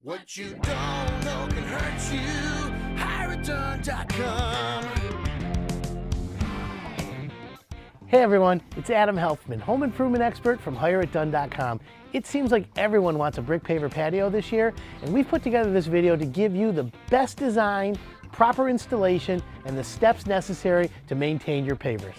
What you don't know can hurt you. HireItDone.com. Hey everyone, it's Adam Helfman, home improvement expert from HireItDone.com. It seems like everyone wants a brick paver patio this year, and we've put together this video to give you the best design, proper installation, and the steps necessary to maintain your pavers.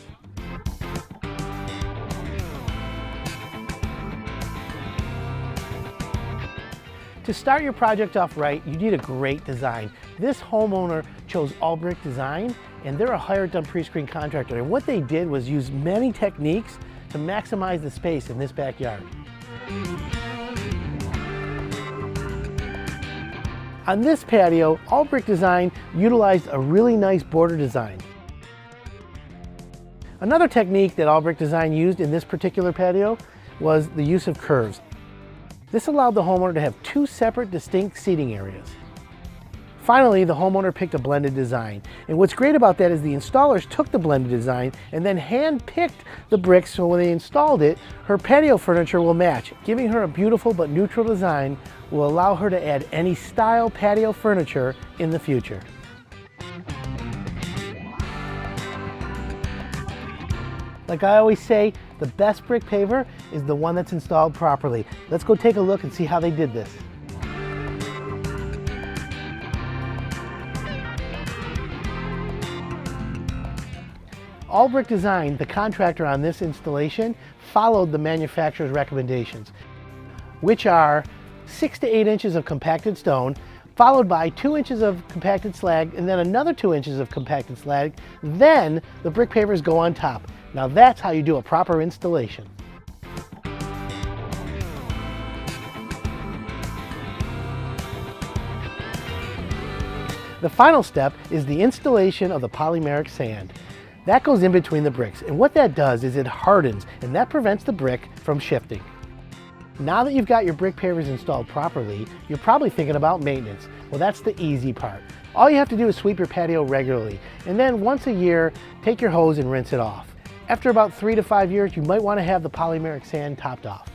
To start your project off right, you need a great design. This homeowner chose all brick design, and they're a HireItDone pre-screen contractor. And what they did was use many techniques to maximize the space in this backyard. On this patio, all brick design utilized a really nice border design. Another technique that all brick design used in this particular patio was the use of curves. This allowed the homeowner to have two separate distinct seating areas. Finally, the homeowner picked a blended design. And what's great about that is the installers took the blended design and then hand-picked the bricks, so when they installed it, her patio furniture will match. Giving her a beautiful but neutral design will allow her to add any style patio furniture in the future. Like I always say, the best brick paver is the one that's installed properly. Let's go take a look and see how they did this. All Brick Design, the contractor on this installation, followed the manufacturer's recommendations, which are 6 to 8 inches of compacted stone, followed by 2 inches of compacted slag, and then another 2 inches of compacted slag. Then the brick pavers go on top. Now that's how you do a proper installation. The final step is the installation of the polymeric sand. That goes in between the bricks, and what that does is it hardens, and that prevents the brick from shifting. Now that you've got your brick pavers installed properly, you're probably thinking about maintenance. Well, that's the easy part. All you have to do is sweep your patio regularly, and then once a year, take your hose and rinse it off. After about 3 to 5 years, you might want to have the polymeric sand topped off.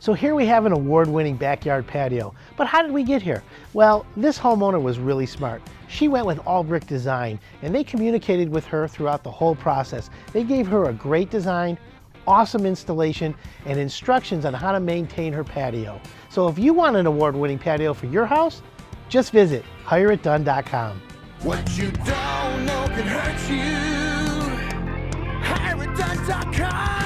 So here we have an award-winning backyard patio. But how did we get here? Well, this homeowner was really smart. She went with all brick design, and they communicated with her throughout the whole process. They gave her a great design, awesome installation, and instructions on how to maintain her patio. So if you want an award-winning patio for your house, just visit HireItDone.com. What you don't know can hurt you. HireItDone.com.